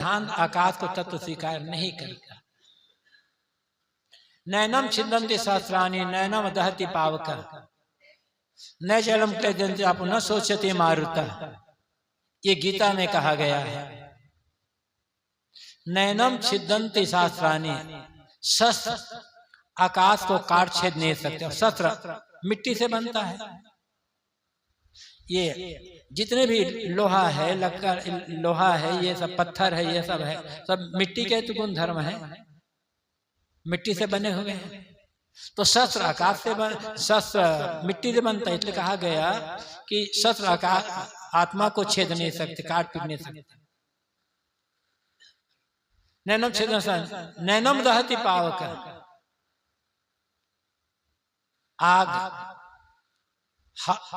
सिद्धांत आकाश को तत्व स्वीकार नहीं करता। नैनम छिन्दन्ति सहस्राणि नैनम दहति पावक न जलम क्लेदन्ति आप न सोचते मारुता। ये गीता में कहा गया है। नैनम छिन्दन्ति सहस्राणि, शस्त्र आकाश को काट छेद नहीं सकते। शस्त्र मिट्टी से बनता है। ये जितने भी लोहा है, लक्कड़ लोहा है, ये सब पत्थर है, ये सब है, सब मिट्टी के तो गुण धर्म है, मिट्टी से बने हुए हैं। तो शस्त्र आकाश से शस्त्र मिट्टी से बनता है। इसलिए कहा गया कि शस्त्र आकाश आत्मा को छेद नहीं सकते, काट पीट नहीं सकते। नैनम छेद नैनम दहति पावक, आग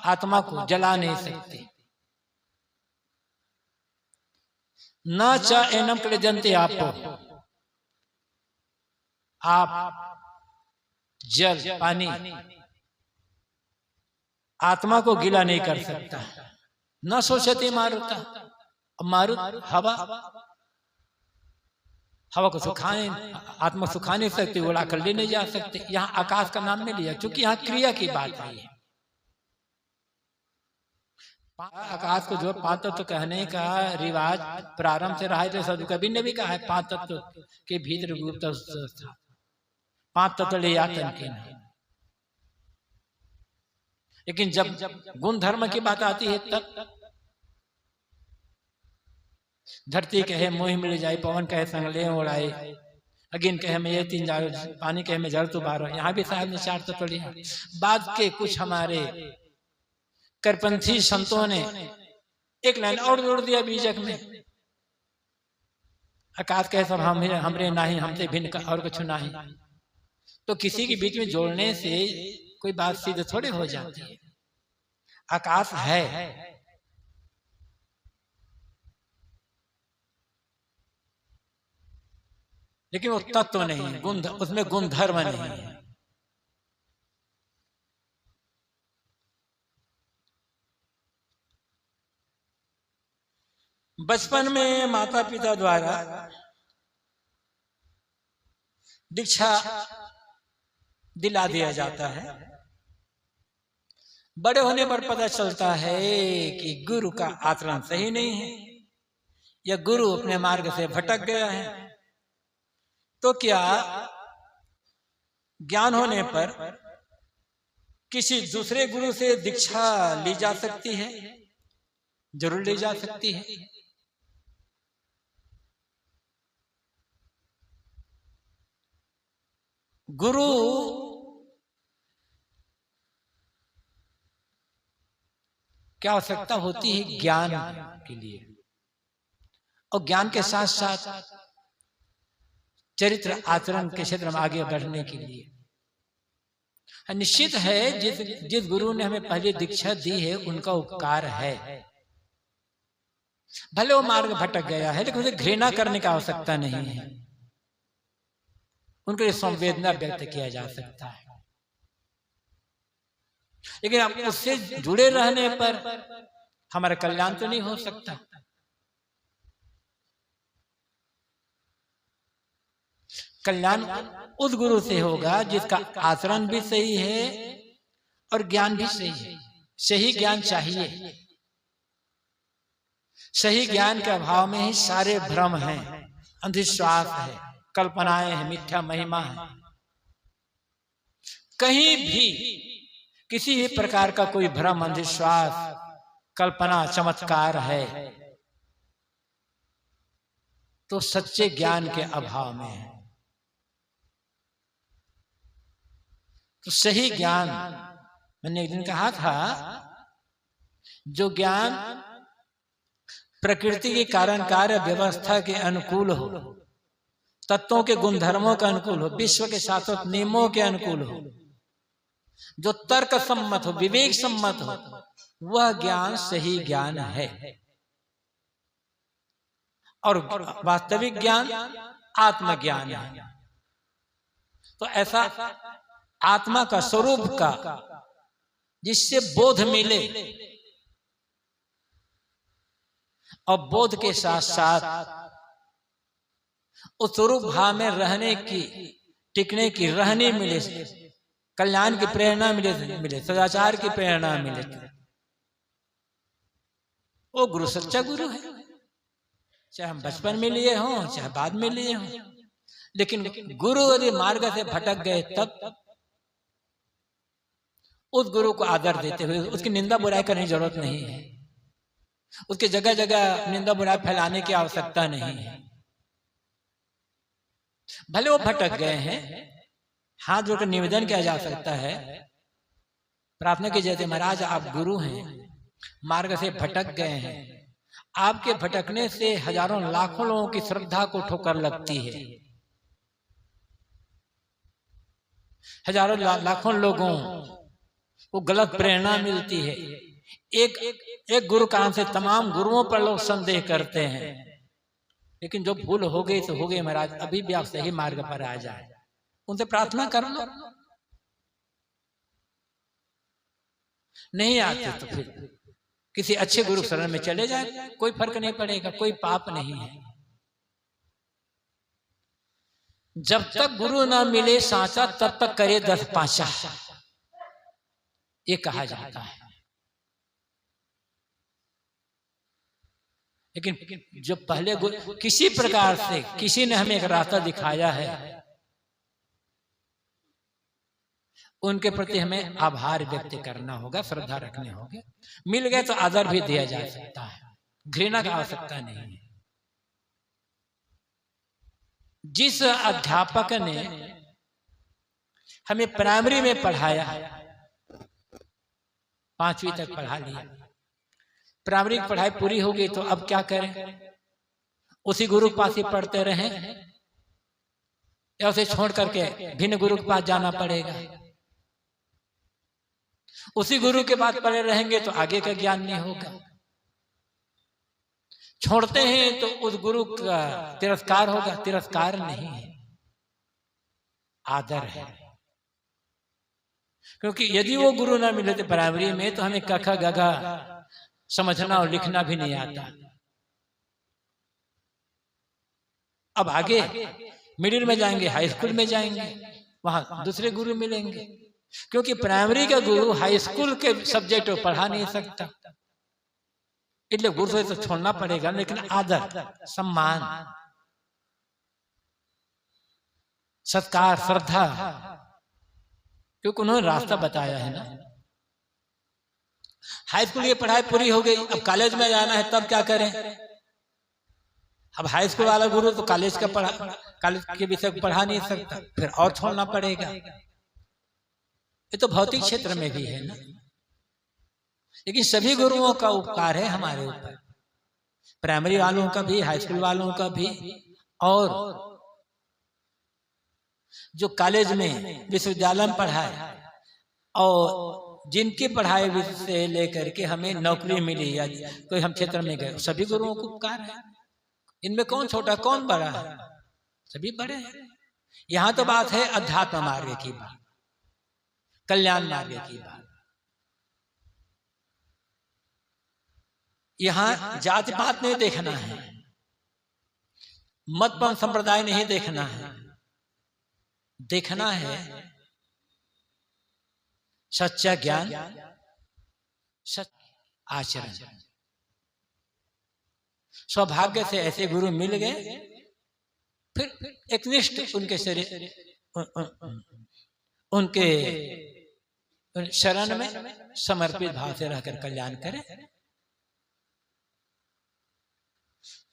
आत्मा को जला नहीं सकती। न च एनम क्लेदन्ति आप जल पानी आत्मा को गीला नहीं कर सकता। न सोचते मारुता, मारुत हवा को सुखाने, आत्मा सुखा नहीं सकती, उड़ा कर ले नहीं जा सकते। यहाँ आकाश का नाम नहीं लिया क्योंकि यहाँ क्रिया की बात है। आकाश को जो पांच तत्व कहने का रिवाज प्रारंभ से रहा है, तो सदु कबीर ने भी कहा है पांच तत्व के भीतर गुप्त था, पांच तत्व ले आतन के नहीं। लेकिन जब गुण धर्म की बात आती है तब धरती कहे मोहि मिल जाए, पवन कहे संग ले उड़ाए, अगिन कहे मैं ये तीन जारो, पानी कहे मैं जल तो बारो। यहाँ भी साहब ने चार तत्व लिया। बाद के कुछ हमारे करपंथी संतों ने एक लाइन और जोड़ दिया बीजक में, आकाश कहे सब हमरे नाही, हमसे भिन्न और कुछ नहीं। तो किसी के बीच में जोड़ने से कोई बात सीधे थोड़े हो जाती है। आकाश है, लेकिन वो तत्व नहीं, गुण, उसमें गुण धर्म नहीं है। बचपन में माता पिता द्वारा दीक्षा दिला दिया जाता है। बड़े होने पर पता चलता है कि गुरु का आचरण सही नहीं है या गुरु अपने मार्ग से भटक गया है। तो क्या ज्ञान होने पर किसी दूसरे गुरु से दीक्षा ली जा सकती है? जरूर ली जा सकती है। गुरु क्या आवश्यकता होती है? ज्ञान के लिए, और ज्ञान के साथ साथ चरित्र आचरण के क्षेत्र में आगे बढ़ने के लिए। निश्चित है जिस गुरु ने हमें पहले दीक्षा दी है उनका उपकार है। भले वो मार्ग भटक गया है, लेकिन उसे घृणा करने की आवश्यकता नहीं है। उनके लिए संवेदना व्यक्त किया जा सकता है। लेकिन आप उससे जुड़े रहने पर हमारा कल्याण तो नहीं हो सकता। कल्याण उस गुरु से होगा जिसका आचरण भी सही है और ज्ञान भी सही है। सही ज्ञान चाहिए। सही ज्ञान के अभाव में ही सारे भ्रम हैं, अंधविश्वास है, कल्पनाएं हैं, मिथ्या महिमा है। कहीं भी किसी भी प्रकार का कोई भ्रम, अंधविश्वास, कल्पना, चमत्कार है तो सच्चे ज्ञान के अभाव में है। तो सही ज्ञान, मैंने एक दिन कहा था, जो ज्ञान प्रकृति के कारण कार्य व्यवस्था के अनुकूल हो, तत्वों के गुणधर्मों के अनुकूल हो, विश्व के शाश्वत नियमों के अनुकूल हो, जो तर्क सम्मत हो, विवेक सम्मत हो, वह ज्ञान सही ज्ञान है। और वास्तविक ज्ञान आत्मज्ञान है। तो ऐसा आत्मा का स्वरूप का जिससे बोध मिले, और बोध के साथ साथ उस स्वरूप भाव में रहने की, टिकने की, रहने मिले, कल्याण की प्रेरणा मिले, सदाचार की प्रेरणा मिले, वो गुरु सच्चा गुरु है। चाहे हम बचपन में लिए हों, चाहे बाद में लिए हों, लेकिन गुरु यदि मार्ग से भटक गए तब उस गुरु को आदर देते हुए उसकी निंदा बुराई करने की जरूरत नहीं है, उसके जगह जगह निंदा बुराई फैलाने की आवश्यकता नहीं है। भले वो भटक गए हैं, हाथ जोड़कर निवेदन किया जा सकता है, प्रार्थना की जाती है, महाराज आप गुरु हैं, मार्ग से भटक गए हैं, आपके भटकने से हजारों लाखों लोगों की श्रद्धा को ठोकर लगती है, हजारों लाखों लोगों को गलत प्रेरणा मिलती है। एक गुरु कारण से तमाम गुरुओं पर लोग संदेह करते हैं, लेकिन जो भूल हो गई तो हो गई महाराज, अभी भी आप सही मार्ग पर आ जाए, उनसे प्रार्थना कर लो। नहीं आते तो फिर किसी अच्छे गुरु शरण में चले जाए, कोई फर्क नहीं पड़ेगा, कोई पाप नहीं है। जब तक गुरु ना मिले साचा तब तक करे 10 पाचा, ये कहा जाता है। लेकिन जो पहले किसी प्रकार से किसी ने हमें एक रास्ता दिखाया है, उनके प्रति हमें आभार व्यक्त करना होगा, श्रद्धा रखने होंगे। मिल गए तो आदर भी दिया जा सकता है, घृणा की आवश्यकता नहीं है। जिस अध्यापक ने हमें प्राइमरी में पढ़ाया, 5वीं तक पढ़ा लिया, प्राइमरी की पढ़ाई पूरी हो गई तो अब क्या करें? उसी गुरु के पास ही पढ़ते रहें या उसे छोड़ करके भिन्न गुरु के पास जाना पड़ेगा? उसी गुरु के पास पढ़े रहेंगे तो आगे का ज्ञान नहीं होगा। छोड़ते हैं तो उस गुरु का तिरस्कार होगा, तिरस्कार नहीं है, आदर है। क्योंकि यदि वो गुरु ना मिले थे प्राइमरी में तो हमें कखा गगा समझना और लिखना भी नहीं आता। अब आगे मिडिल में जाएंगे, हाई स्कूल में जाएंगे, वहां दूसरे गुरु मिलेंगे, क्योंकि प्राइमरी का गुरु हाई स्कूल के सब्जेक्ट को पढ़ा नहीं सकता, इसलिए गुरु से तो छोड़ना पड़ेगा। लेकिन आदर, सम्मान, सत्कार, श्रद्धा, क्योंकि उन्होंने रास्ता बताया है ना। हाई स्कूल की पढ़ाई पूरी हो गई, अब कॉलेज में जाना है, तब क्या करें? अब हाई स्कूल वाला गुरु तो कॉलेज के विषय को पढ़ा नहीं सकता, फिर और छोड़ना पड़ेगा। ये तो भौतिक क्षेत्र में भी है ना। लेकिन सभी गुरुओं का उपकार है हमारे ऊपर, प्राइमरी वालों का भी, हाई स्कूल वालों का भी, और जो कॉलेज में, विश्वविद्यालय में पढ़ाए और जिनकी पढ़ाई से लेकर के हमें नौकरी मिली या कोई हम क्षेत्र में गए, सभी गुरुओं को उपकार है। इनमें कौन छोटा कौन बड़ा है? सभी बड़े हैं। यहां तो बात है अध्यात्म मार्ग की बात, कल्याण मार्ग की बात। यहां जाति पात नहीं देखना है, मत पंथ संप्रदाय नहीं देखना है, देखना है सच्चा ज्ञान, सच्चा आचरण। सौभाग्य से ऐसे गुरु मिल गए, फिर एकनिष्ठ उनके शरीर, उनके शरण में समर्पित भाव से रहकर कल्याण करें।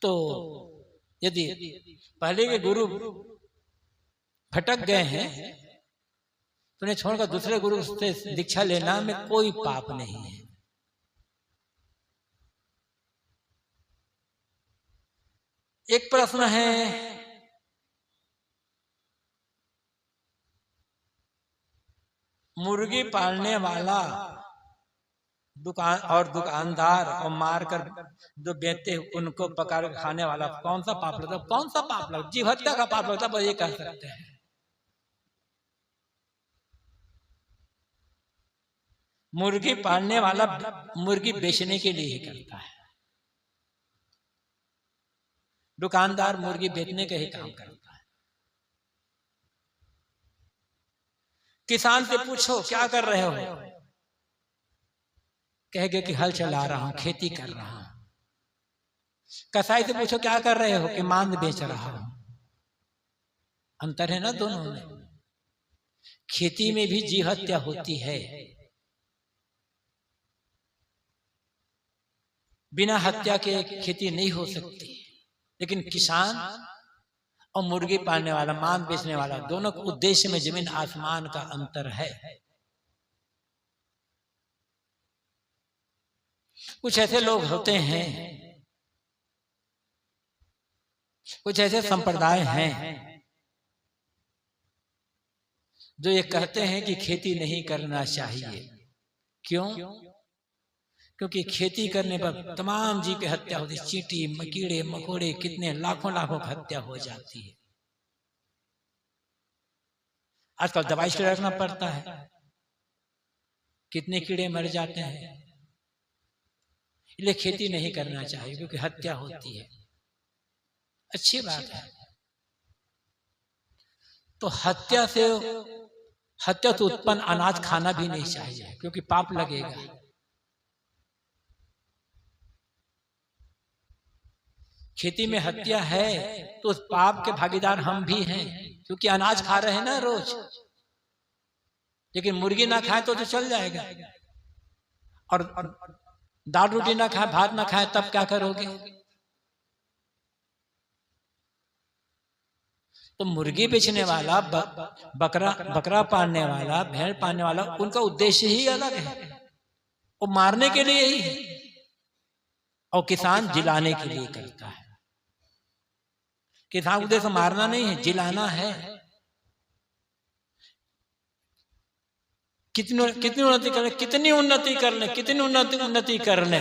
तो यदि पहले के गुरु भटक गए हैं तो उन्हें छोड़कर दूसरे गुरु से दीक्षा लेना में कोई पाप नहीं है। एक प्रश्न है, मुर्गी पालने वाला दुकानदार और मारकर जो बेचते उनको पकड़ खाने वाला कौन सा पाप लगता? कौन सा पाप लगता? जीव हत्या का पाप लगता, बस ये कह सकते हैं। मुर्गी पालने वाला मुर्गी बेचने के लिए ही करता है, दुकानदार मुर्गी बेचने का ही काम करता है। किसान से पूछो क्या कर रहे हो, कहेंगे कि हल चला रहा हूं, खेती कर रहा हूं। कसाई से पूछो क्या कर रहे हो, कि मांस बेच रहा हूं। अंतर है ना दोनों में। खेती में भी जी हत्या होती है, बिना हत्या के खेती नहीं हो सकती। लेकिन किसान और मुर्गी पालने वाला, मांस बेचने वाला, दोनों के उद्देश्य में जमीन आसमान का अंतर है। कुछ ऐसे लोग होते हैं, कुछ ऐसे संप्रदाय हैं जो ये कहते हैं कि खेती नहीं करना चाहिए। क्यों? क्योंकि खेती करने पर तमाम जीव की हत्या होती है। चींटी, कीड़े मकोड़े, कितने लाखों लाखों की हत्या हो जाती है। आजकल दवाई से रखना पड़ता है, कितने कीड़े मर जाते हैं। इसलिए खेती नहीं करना चाहिए, क्योंकि हत्या होती है। अच्छी बात है। तो हत्या से उत्पन्न अनाज खाना भी नहीं चाहिए, क्योंकि पाप लगेगा। खेती में हत्या है तो उस पाप के भागीदार हम भी हैं, क्योंकि अनाज खा रहे हैं ना रोज। लेकिन मुर्गी ना खाए तो चल जाएगा, और दाल रोटी ना खाए, भात ना खाए, तब क्या करोगे? तो मुर्गी बेचने वाला, बकरा पालने वाला, भेड़ पालने वाला, उनका उद्देश्य ही अलग है। वो मारने के लिए ही है, और किसान जिलाने के लिए करता है। किसान उद्देश्य मारना नहीं है, जिलाना है। कितनी उन्नति करने, कितनी उन्नति करने, कितनी उन्नति करने,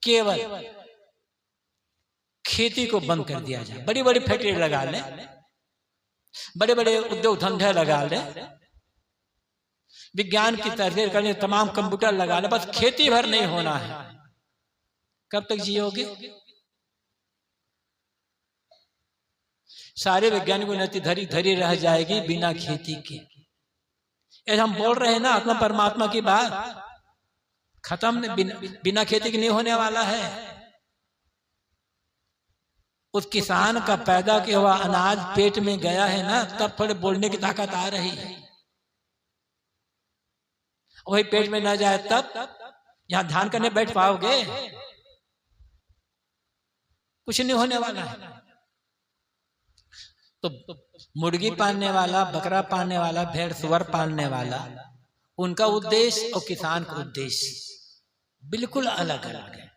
केवल खेती को बंद कर दिया जाए। बड़ी बड़ी फैक्ट्री लगा ले, बड़े बड़े उद्योग धंधे लगा ले, विज्ञान की तरह करने, तमाम कंप्यूटर लगा ले, बस खेती भर नहीं होना है। कब तक जियोगे? सारे वैज्ञानिक उन्नति धरी रह जाएगी बिना खेती के। ऐसा हम बोल रहे हैं ना, आत्मा परमात्मा की बात खत्म, बिना खेती के नहीं होने वाला है। उस किसान का पैदा किया हुआ अनाज पेट में गया है ना, तब थोड़े बोलने की ताकत आ रही है। वही पेट में ना जाए तब यहां ध्यान करने बैठ पाओगे? कुछ नहीं होने वाला है। तो मुर्गी पालने वाला, बकरा पालने वाला, भेड़ सुअर पालने वाला, उनका उद्देश्य और किसान का उद्देश्य बिल्कुल अलग अलग है।